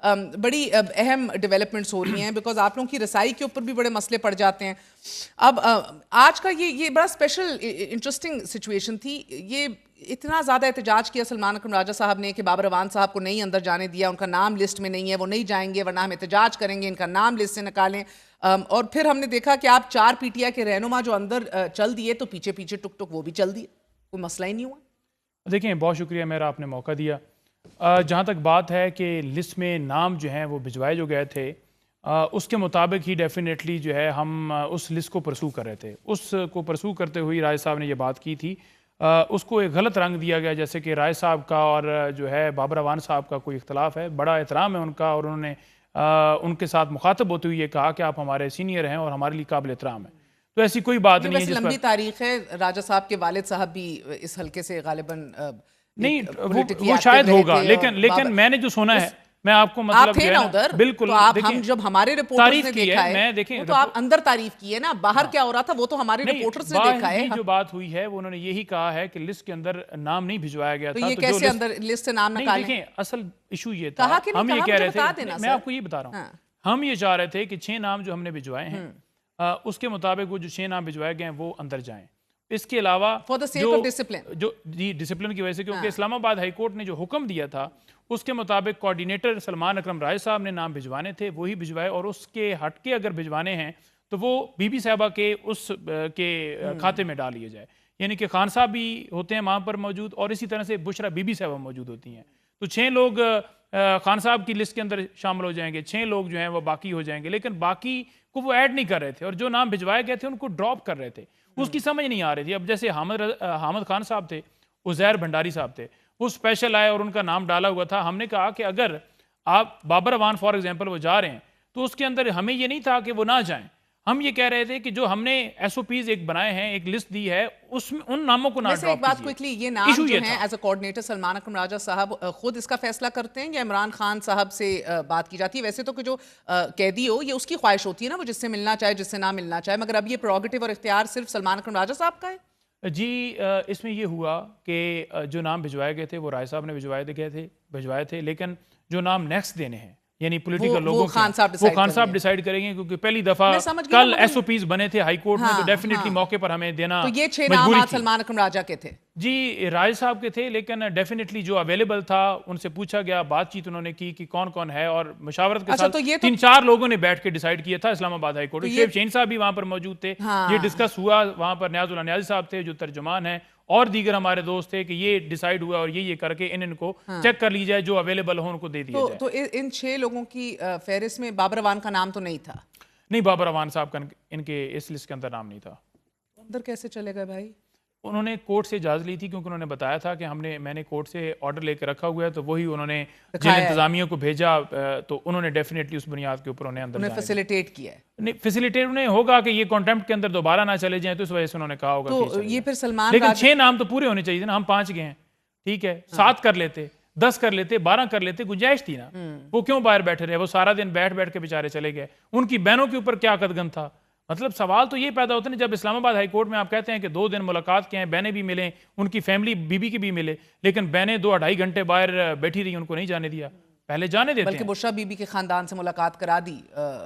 बड़ी अहम डेवलपमेंट्स हो रही हैं, बिकॉज आप लोगों की रसाई के ऊपर भी बड़े मसले पड़ जाते हैं। अब आज का ये बड़ा स्पेशल इंटरेस्टिंग सिचुएशन थी। ये इतना ज़्यादा एहतजाज किया सलमान अकरम राजा साहब ने कि बाबर अवान साहब को नहीं अंदर जाने दिया, उनका नाम लिस्ट में नहीं है, वो नहीं जाएंगे वरना हम एहतजाज करेंगे, इनका नाम लिस्ट से निकालें। और फिर हमने देखा कि आप 4 पीटीआई के रहनुमा जो अंदर चल दिए तो पीछे पीछे टुक टुक वो भी चल दिए, कोई मसला ही नहीं हुआ। देखिए, बहुत शुक्रिया मेरा, आपने मौका दिया। जहाँ तक बात है कि लिस्ट में नाम जो हैं वो भिजवाए जो गए थे, उसके मुताबिक ही डेफिनेटली जो है हम उस लिस्ट को परसू कर रहे थे। उसको परसू करते हुए राय साहब ने ये बात की थी। उसको एक गलत रंग दिया गया, जैसे कि राय साहब का और जो है बाबर अवान साहब का कोई इख्तलाफ है। बड़ा एहतराम है उनका, और उन्होंने उनके साथ मुखातब होते हुए ये कहा कि आप हमारे सीनियर हैं और हमारे लिए काबिल एहतराम है। तो ऐसी कोई बात नहीं है। वैसे लंबी तारीख है, राजा साहब के वालिद साहब भी इस हल्के से गालिबन नहीं, वो शायद होगा, लेकिन मैंने जो सुना है, मैं आपको मतलब आप थे ना उधर, बिल्कुल। तो आप हम जब हमारे रिपोर्टर्स ने देखा है, मैं देखें तो आप अंदर तारीफ की है ना, बाहर क्या हो रहा था वो तो हमारे रिपोर्टर्स ने देखा है। जो बात हुई है वो उन्होंने यही कहा है कि लिस्ट के अंदर नाम नहीं भिजवाया गया था। तो ये कैसे अंदर लिस्ट से नाम निकालें? देखें, असल इशू ये था, हम ये कह रहे थे, मैं आपको ये बता रहा हूँ, हम ये चाह रहे थे कि 6 नाम जो हमने भिजवाए हैं उसके मुताबिक वो जो 6 नाम भिजवाए गए हैं वो अंदर जाएं। इसके अलावा for the sake of discipline, जो जी डिसिप्लिन की वजह से, क्योंकि इस्लामाबाद हाई कोर्ट ने जो हुक्म दिया था उसके मुताबिक कोऑर्डिनेटर सलमान अकरम राय साहब ने नाम भिजवाने थे, वही भिजवाए। और उसके हटके अगर भिजवाने हैं तो वो बीबी साहबा के उस के खाते में डाल लिए जाए। यानी कि खान साहब भी होते हैं वहाँ पर मौजूद, और इसी तरह से बुशरा बीबी साहबा मौजूद होती हैं। तो 6 लोग खान साहब की लिस्ट के अंदर शामिल हो जाएंगे, 6 लोग जो हैं वो बाकी हो जाएंगे। लेकिन बाकी को वो ऐड नहीं कर रहे थे, और जो नाम भिजवाए गए थे उनको ड्रॉप कर रहे थे। उसकी समझ नहीं आ रही थी। अब जैसे हामिद खान साहब थे, उज़ैर भंडारी साहब थे, वो स्पेशल आए और उनका नाम डाला हुआ था। हमने कहा कि अगर आप बाबर अवान फॉर एग्जांपल वो जा रहे हैं तो उसके अंदर हमें ये नहीं था कि वो ना जाएं। हम ये कह रहे थे कि जो हमने एसओपीज एक बनाए हैं, एक लिस्ट दी है, उसमें उन नामों को ना ड्रॉप कीजिए। एक बात क्विकली, ये नाम जो हैं एज अ कोऑर्डिनेटर सलमान अकरम राजा साहब खुद इसका फैसला करते हैं या इमरान खान साहब से बात की जाती है? वैसे तो कि जो कैदी हो ये उसकी ख्वाहिश होती है ना, वो जिससे मिलना चाहे जिससे ना मिलना चाहे, मगर अब ये प्रोगेटिव और इख्तियार सिर्फ सलमान अकरम राजा साहब का है। जी, इसमें ये हुआ कि जो नाम भिजवाए गए थे वो राय साहब ने भिजवाए थे, लेकिन जो नाम नेक्स्ट देने हैं यानी पॉलिटिकल लोगों के, वो खान साहब डिसाइड करेंगे, क्योंकि पहली दफा कल एसओपीज बने थे हाई कोर्ट में, तो डेफिनेटली मौके पर हमें देना। तो ये 6 नाम सलमान अकरम राजा के थे? जी, राय साहब के थे, लेकिन डेफिनेटली जो अवेलेबल था उनसे पूछा गया, बातचीत उन्होंने की कि कौन कौन है, और मशावरत के साथ 3-4 लोगों ने बैठ के डिसाइड किया था इस्लामाबाद हाई कोर्ट। शेख शहीन साहब भी वहां पर मौजूद थे, ये डिस्कस हुआ। वहां पर न्याजुल्लाह न्याजी साहब थे जो तर्जुमान है, और दीगर हमारे दोस्त थे कि ये डिसाइड हुआ और ये करके इनको चेक कर ली जाए, जो अवेलेबल हो उनको दे दिया जाए। तो इन 6 लोगों की फहरिस्त में बाबर अवान का नाम तो नहीं था? नहीं, बाबर अवान साहब का इनके इस लिस्ट के अंदर नाम नहीं था। अंदर कैसे चले गए भाई? उन्होंने कोर्ट से इजाज़त ली थी, क्योंकि उन्होंने बताया था कि मैंने कोर्ट से ऑर्डर लेकर रखा हुआ है, तो वही उन्होंने जेल इंतजामिया को भेजा, तो उन्होंने डेफिनेटली उस बुनियाद के ऊपर उन्हें अंदर फैसिलिटेट किया है। नहीं, फैसिलिटेट उन्हें होगा कि ये कॉन्टेम्प्ट के अंदर दोबारा ना चले जाएं, तो इस वजह से उन्होंने कहा होगा। तो ये फिर सलमान, लेकिन 6 नाम तो पूरे होने चाहिए ना। हम 5 गए हैं, ठीक है, 7 कर लेते, 10 कर लेते, 12 कर लेते, गुंजाइश थी ना। वो क्यों बाहर बैठे रहे? वो सारा दिन बैठ बैठ के बेचारे चले गए। उनकी बहनों के ऊपर क्या कदगन था? मतलब सवाल तो ये पैदा होते हैं जब इस्लामाबाद हाई कोर्ट में आप कहते हैं कि 2 दिन मुलाकात के हैं, बहनें भी मिले, उनकी फैमिली बीबी के भी मिले, लेकिन बहनें 2-2.5 घंटे बाहर बैठी रही, उनको नहीं जाने दिया। पहले जाने देते, बल्कि बुशरा बीबी के खानदान से मुलाकात करा दी,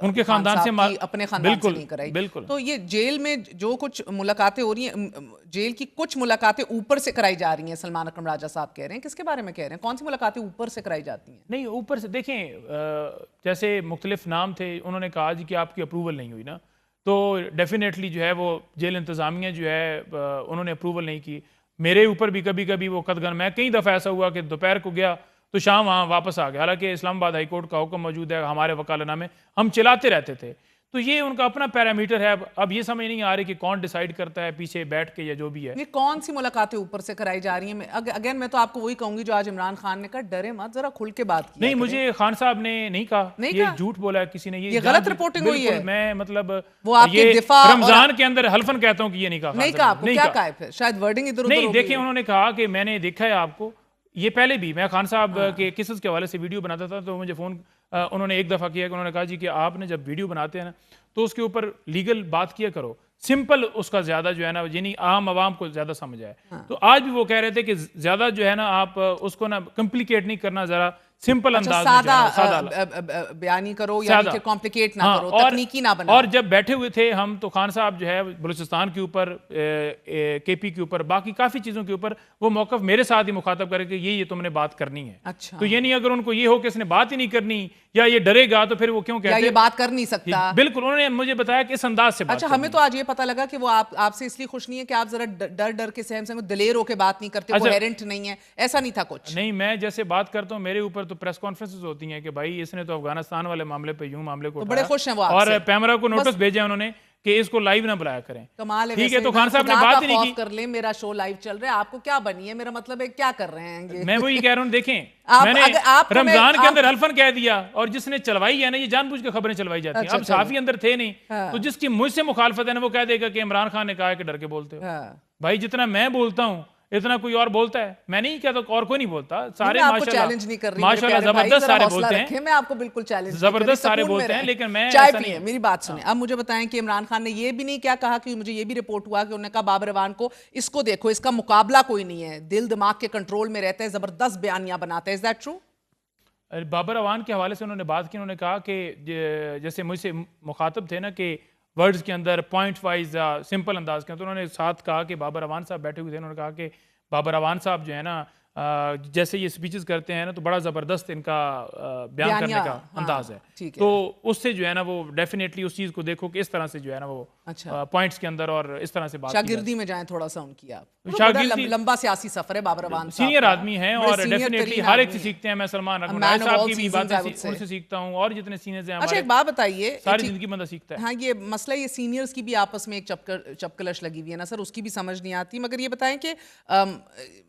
उनके खानदान से, अपने खानदान से नहीं कराई। बिल्कुल। तो ये जेल में जो कुछ मुलाकातें हो रही हैं, जेल की कुछ मुलाकातें ऊपर से कराई जा रही हैं, सलमान अकरम राजा साहब कह रहे हैं, किसके बारे में कह रहे हैं? कौन सी मुलाकातें ऊपर से कराई जाती हैं? नहीं, ऊपर से देखें, जैसे मुख्तलिफ नाम थे, उन्होंने कहा जी कि आपकी अप्रूवल नहीं हुई ना, तो डेफिनेटली जो है वो जेल इंतज़ामिया जो है उन्होंने अप्रूवल नहीं की। मेरे ऊपर भी कभी कभी वो कदगन, मैं कई दफ़ा ऐसा हुआ कि दोपहर को गया तो शाम वहाँ वापस आ गया, हालांकि इस्लामाबाद हाई कोर्ट का हुक्म मौजूद है, हमारे वकालतनामे हम चलाते रहते थे। तो ये उनका अपना पैरामीटर है। अब ये समझ नहीं आ रही कि कौन डिसाइड करता है पीछे बैठ के या जो भी है। ये कौन सी मुलाकातें ऊपर से कराई जा रही हैं? अगेन मैं तो आपको वही कहूंगी जो आज इमरान खान ने कहा, डरे मत, जरा खुल के बात की। नहीं, मुझे खान साहब ने नहीं कहा, ये झूठ बोला है किसी ने, ये गलत रिपोर्टिंग हुई है। मैं मतलब वो आपके दिफा रमजान के अंदर हल्फन कहता हूँ कि ये नहीं कहा। नहीं कहा आपको? क्या कहा है फिर? शायद वर्डिंग इधर उधर नहीं, देखिए उन्होंने कहा कि मैंने देखा है आपको, ये पहले भी मैं खान साहब के किस्सों के हवाले से वीडियो बनाता था, तो मुझे फ़ोन उन्होंने एक दफ़ा किया कि उन्होंने कहा जी कि आपने जब वीडियो बनाते हैं ना तो उसके ऊपर लीगल बात किया करो, सिंपल उसका ज़्यादा जो है ना, यानी आम आवाम को ज़्यादा समझ आए। तो आज भी वो कह रहे थे कि ज़्यादा जो है ना आप उसको ना कम्प्लिकेट नहीं करना, ज़रा सिंपल अच्छा, अंदाज में जो है सादा सादा बयानी करो, यानी कि कॉम्प्लिकेट ना करो, तकनीकी ना बनाओ। और जब बैठे हुए थे हम तो खान साहब जो है बलूचिस्तान के ऊपर, केपी के ऊपर, बाकी काफ़ी चीज़ों के ऊपर वो मौक़िफ़ मेरे साथ ही मुखातब करे कि ये तुमने बात करनी है। अच्छा, तो ये नहीं अगर उनको ये हो कि इसने बात ही नहीं करनी या ये डरेगा तो फिर वो क्यों कहते ये बात कर नहीं सकता। बिल्कुल, उन्होंने मुझे बताया कि इस अंदाज से बात अच्छा, हमें तो आज ये पता लगा कि वो आपसे इसलिए खुश नहीं है कि आप जरा डर डर के सहम सहम दिलेर होकर बात नहीं करते, कोहेरेंट नहीं है, ऐसा नहीं था कुछ। नहीं, मैं जैसे बात करता हूँ मेरे ऊपर तो प्रेस कॉन्फ्रेंसेस होती हैं कि भाई इसने तो अफगानिस्तान वाले मामले पे यूं मामले को तो बड़े खुश हैं वो और आपसे। पैमरा को नोटिस भेजे उन्होंने कि इसको लाइव ना बुलाया करें। कमाल है। ठीक है, तो खान साहब ने बात ही नहीं की। कर ले, मेरा शो लाइव चल रहा है, आपको क्या बनी है, मेरा मतलब है क्या कर रहे हैं ये? मैं वही कह रहा हूँ, देखें मैंने रमजान के अंदर हल्फन कह दिया और जिसने चलवाई है ना, ये जानबूझ के खबरें चलवाई जाती हैं। अच्छा, अब साफी अंदर थे नहीं, तो हाँ। जिसकी मुझसे मुखालफत है ना वो कह देगा कि इमरान खान ने कहा है कि डर के बोलते हो। हाँ। भाई जितना मैं बोलता हूँ इतना कोई और बोलता है? मैं नहीं कहता, और कोई नहीं बोलता। सारे चैलेंज नहीं कर रही, माशाल्लाह जबरदस्त सारे बोलते हैं। मैं आपको बिल्कुल चैलेंज जबरदस्त सारे बोलते हैं, लेकिन मैं चाय पिए, मेरी बात सुने। अब मुझे बताएं कि इमरान खान ने ये भी नहीं क्या कहा कि मुझे ये भी रिपोर्ट हुआ कि उन्होंने कहा बाबर अवान को, इसको देखो, इसका मुकाबला कोई नहीं है, दिल दिमाग के कंट्रोल में रहता है, जबरदस्त बयानियां बनाता है। Is that true? Babar Awan के हवाले से उन्होंने बात की। उन्होंने कहा कि जैसे मुझसे मुखातब थे ना कि वर्ड्स के अंदर पॉइंट वाइज या सिंपल अंदाज के, तो उन्होंने साथ कहा कि बाबर अवान साहब बैठे हुए थे, उन्होंने कहा कि बाबर अवान साहब जो है ना जैसे ये स्पीचेस करते हैं ना तो बड़ा ज़बरदस्त इनका बयान करने का अंदाज है। तो उससे जो है ना वो डेफिनेटली उस चीज़ को देखो कि इस तरह से जो है ना वो पॉइंट्स के अंदर और इस तरह से बात शागिर्दी में जाएं थोड़ा सा उनकी। आप लंबा सियासी सफर है बाबर अवान साहब, सीनियर आदमी हैं और डेफिनेटली हर एक से सीखते हैं। मैं सलमान अकबर साहब की भी बातें उनसे सीखता हूँ और जितने सीनियर्स हैं। अच्छा, एक बात बताइए, सारी जिंदगी बंदा सीखता है। हाँ, ये मसला ये सीनियर्स की भी आपस में एक चपकलश लगी हुई है ना सर, उसकी भी समझ नहीं आती। मगर ये बताएं कि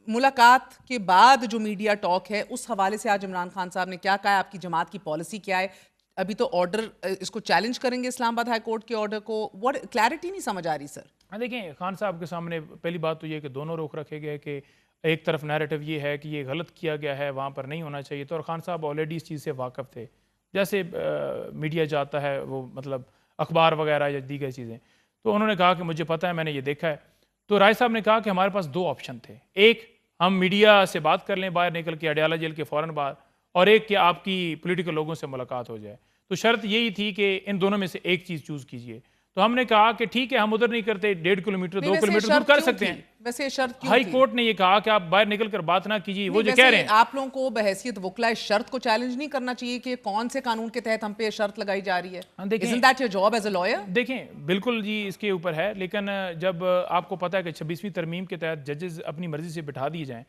मुलाकात के बाद जो मीडिया टॉक है उस हवाले से आज इमरान खान साहब ने क्या कहा है, आपकी जमात की पॉलिसी क्या है? अभी तो ऑर्डर, इसको चैलेंज करेंगे इस्लामाबाद हाई कोर्ट के ऑर्डर को, व्हाट क्लैरिटी नहीं समझ आ रही सर। देखें, खान साहब के सामने पहली बात तो ये कि दोनों रुख रखे गए कि एक तरफ नैरेटिव ये है कि ये गलत किया गया है, वहाँ पर नहीं होना चाहिए था, और खान साहब ऑलरेडी इस चीज़ से वाकफ़ थे। जैसे मीडिया जाता है वो मतलब अखबार वगैरह या दीगर चीज़ें, तो उन्होंने कहा कि मुझे पता है, मैंने ये देखा है। तो राय साहब ने कहा कि हमारे पास दो ऑप्शन थे, एक हम मीडिया से बात कर लें बाहर निकल के अडयाला जेल के फ़ौरन बाद, और एक कि आपकी पॉलिटिकल लोगों से मुलाकात हो जाए। तो शर्त यही थी कि इन दोनों में से एक चीज़ चूज़ कीजिए। तो हमने कहा कि ठीक है, हम उधर नहीं करते, 1.5 किलोमीटर 2 किलोमीटर दूर कर सकते हैं। वैसे शर्त क्यों हाई कोर्ट ने ये कहा कि आप बाहर निकल कर बात ना कीजिए। वो जो कह रहे हैं, आप लोगों को बहैसियत वकला इस शर्त को चैलेंज नहीं करना चाहिए कि कौन से कानून के तहत हम पे शर्त लगाई जा रही है? Isn't that your job as a lawyer? देखें, बिल्कुल जी इसके ऊपर है, लेकिन जब आपको पता है कि 26वीं तरमीम के तहत जजेस अपनी मर्जी से बिठा दिए जाएं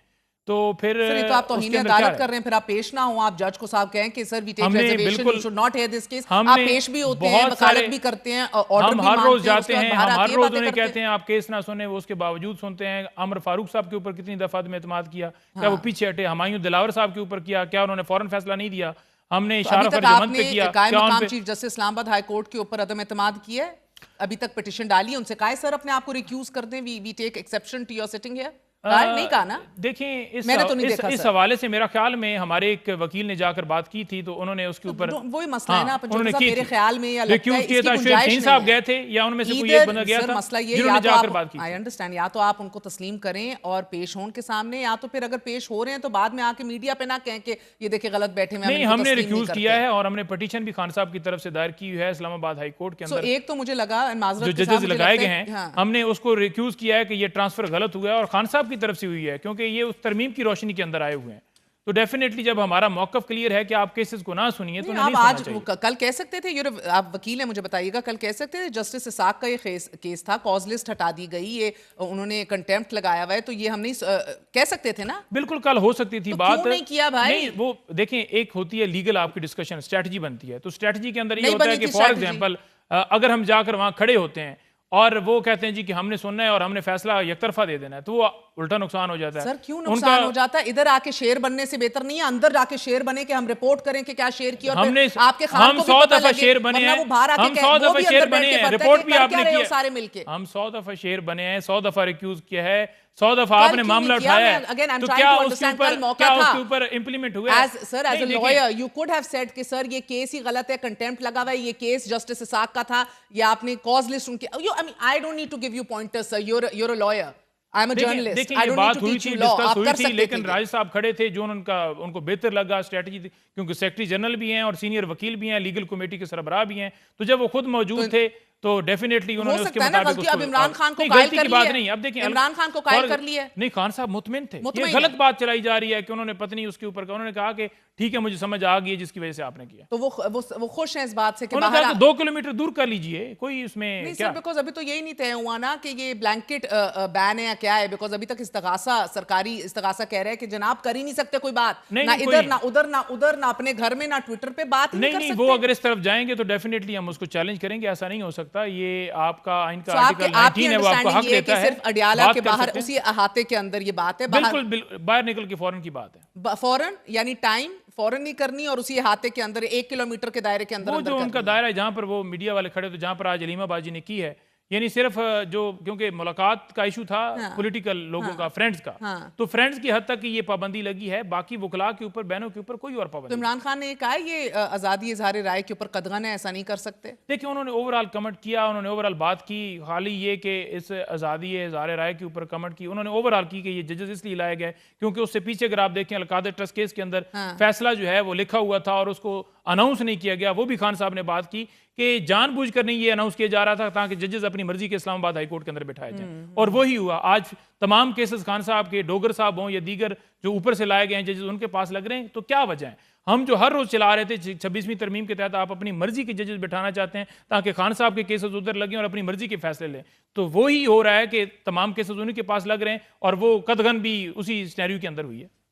तो फिर तो आप तौहीन अदालत कर रहे हैं, फिर आप पेश ना हो, आप जज को साहब कहें कि sir we take reservation, you should not here this case, आप पेश भी होते हैं, वकालत भी करते हैं, ऑर्डर भी हर रोज जाते हैं, हम हर रोज उन्हें कहते हैं आप केस ना सुने, वो उसके बावजूद सुनते हैं। अमर फारूक साहब के ऊपर कितनी दफा में एतमाद किया, क्या वो पीछे हटे? हुमायूं दिलावर साहब के ऊपर किया, क्या उन्होंने फौरन फैसला नहीं दिया? हमने इशारा फर्जमंद पे किया, क्या chief justice Islamabad high court के ऊपर अदम एतमाद किया है? अभी तक पिटीशन डाली है, उनसे कहा सर अपने आप को रिक्यूज कर दें, we take exception to your sitting here. नहीं कहा ना? देखिए, मैंने तो नहीं देखा इस हवाले से मेरा ख्याल में हमारे एक वकील ने जाकर बात की थी, तो उन्होंने उसके ऊपर वही मसला है ना, उन्होंने मेरे ख्याल में या लगता है इसकी गुंजाइश साहब गए थे या उनमें से कोई एक बंदा गया था, मसला ये जिन्होंने जाकर बात की। आई अंडरस्टैंड, या तो आप उनको तस्लीम करें और पेश हों उनके सामने, या तो फिर अगर पेश हो रहे हैं तो बाद में आके मीडिया पे ना कहें कि ये देखिए गलत बैठे हुए हैं। नहीं, हमने रिक्यूज किया है और हमने पिटीशन भी खान साहब की तरफ से दायर की है इस्लामाबाद हाई कोर्ट के अंदर। एक तो मुझे लगा जो जजेस लगाए गए हैं, हमने उसको रिक्यूज किया है कि ये ट्रांसफर गलत हुआ है और खान साहब की तरफ से हुई है, क्योंकि ये उस तरमीम की रोशनी के अंदर आए हुए हैं। तो डेफिनेटली जब हमारा मौकफ क्लियर है कि आप केसेस को ना सुनिए तो आप आज कल कह सकते थे, आप वकील हैं मुझे बताइएगा, कल कह सकते थे जस्टिस इसाक का ये केस था, कॉज लिस्ट हटा दी गई, ये उन्होंने कंटेम्प्ट लगाया हुआ है, तो ये हम नहीं कह सकते थे ना? बिल्कुल, कल हो सकती थी बात। क्यों नहीं किया भाई? नहीं, वो देखें, एक होती है लीगल आपकी डिस्कशन, स्ट्रेटजी बनती है, तो स्ट्रेटजी के अंदर ये होता है कि फॉर एग्जाम्पल अगर हम जाकर वहां खड़े होते हैं और वो कहते हैं जी कि हमने सुनना है और हमने फैसला एकतरफा दे देना है, तो वो उल्टा नुकसान हो जाता है। सर क्यों नुकसान हो जाता है? इधर आके शेर बनने से बेहतर नहीं है अंदर जाके शेर बने कि हम रिपोर्ट करें कि क्या शेर की, और हमने आपके खान को भी पता लगे, शेर बने हैं, हम 100 दफा शेर बने हैं, रिपोर्ट भी आपने किया, सारे मिलके हम 100 दफा शेर बने हैं, 100 दफा रिक्यूज किया है, 100 दफा आपने मामला उठाया है, तो क्या उसके ऊपर इंप्लीमेंट हुआ है? Sir as a lawyer you could have said कि सर ये केस ही गलत है, कंटेम्प्ट लगा हुआ है, ये केस जस्टिस इसाक का था, ये आपने कॉज लिस्ट उनके, I don't need to give you pointers sir, you're a lawyer, I am a journalist, देखिए आई ये डोंट बात नीड टू हुई टीच थी, यू लॉ, डिस्कस आप हुई कर थी, सकते लेकिन थे। राज साहब खड़े थे जो उनको बेहतर लगा स्ट्रेटजी थी, क्योंकि सेक्रेटरी जनरल भी हैं और सीनियर वकील भी हैं, लीगल कमेटी के सरबराह भी हैं, तो जब वो खुद मौजूद थे तो डेफिनेटली हो उन्होंने उसके सकता है ना मुताबिक गलती अब उसको इमरान खान को नहीं, कायल गलती कर की ली बात है, नहीं। अब देखिए इमरान खान को कायल कर ली है। नहीं, खान साहब मुतमिन थे, ये मुतमिन गलत है। बात चलाई जा रही है कि उन्होंने पत्नी उसके ऊपर उन्होंने कहा कि ठीक है मुझे समझ आ गई है जिसकी वजह से आपने किया। तो वो खुश हैं इस बात से कि उन्होंने बाहर कहा कि 2 किलोमीटर दूर कर लीजिए, कोई उसमें नहीं क्या। सर, बिकॉज अभी तो यही नहीं तय हुआ ना कि ये ब्लैंकेट बैन है या क्या है, बिकॉज अभी तक इस्तगासा, सरकारी इस्तगासा कह रहा है कि जनाब कर ही नहीं सकते कोई बात, नहीं, ना नहीं, इधर कोई- ना उधर ना उधर ना अपने घर में ना ट्विटर पे बात ही नहीं कर नहीं, सकते। वो अगर इस तरफ जाएंगे तो डेफिनेटली हम उसको चैलेंज करेंगे, ऐसा नहीं हो सकता। ये आपका आइन का तो आर्टिकल 19 है, वो आपको हक अंडरस्टैंडिंग ये है देता कि है। सिर्फ अडियाला बात के कर बाहर सकते हैं। उसी अहाते के अंदर ये बात है, बाहर बिल्कुल बाहर निकल के फौरन की बात है। फौरन यानी टाइम फौरन नहीं करनी और उसी अहाते के अंदर 1 किलोमीटर के दायरे के अंदर वो अंदर जो करनी उनका है। दायरा है जहाँ पर वो मीडिया वाले खड़े थे, जहाँ पर आज अलीमा बाजी ने की है, यानी सिर्फ जो क्योंकि मुलाकात का इशू था पॉलिटिकल लोगों का, फ्रेंड्स का, तो फ्रेंड्स की हद तक ये पाबंदी लगी है, बाकी वकला के ऊपर, बहनों के ऊपर कोई और तो पाबंदी नहीं। इमरान खान ने ये कहा है ये आज़ादी इज़हार राय के ऊपर कदगन है, ऐसा नहीं कर सकते। देखिए उन्होंने ओवरऑल कमेंट किया, उन्होंने ओवरऑल बात की, खाली ये कि इस आज़ादी इज़हार राय के ऊपर कमेंट की, उन्होंने ओवरऑल की कि ये जजेस इसलिए लाए गए क्योंकि उससे पीछे अगर आप देखें अलकादर ट्रस्ट केस के अंदर फैसला जो है वो लिखा हुआ था और उसको अनाउंस नहीं किया गया। वो भी खान साहब ने बात की कि जानबूझकर नहीं ये अनाउंस किया जा रहा था ताकि जजेस अपनी मर्जी के इस्लामाबाद हाई कोर्ट के अंदर बिठाए जाएं, और वही हुआ। आज तमाम केसेस खान साहब के, डोगर साहब हों या दीगर जो ऊपर से लाए गए हैं जजेस, उनके पास लग रहे हैं। तो क्या वजह है? हम जो हर रोज चला रहे थे 26वीं तरमीम के तहत आप अपनी मर्जी के जजेस बिठाना चाहते हैं ताकि खान साहब के केसेस उधर लगें और अपनी मर्जी के फैसले लें, तो वही हो रहा है कि तमाम केसेस उन्हीं के पास लग रहे हैं और वो कदगन भी उसी सिनेरियो के अंदर हुई है।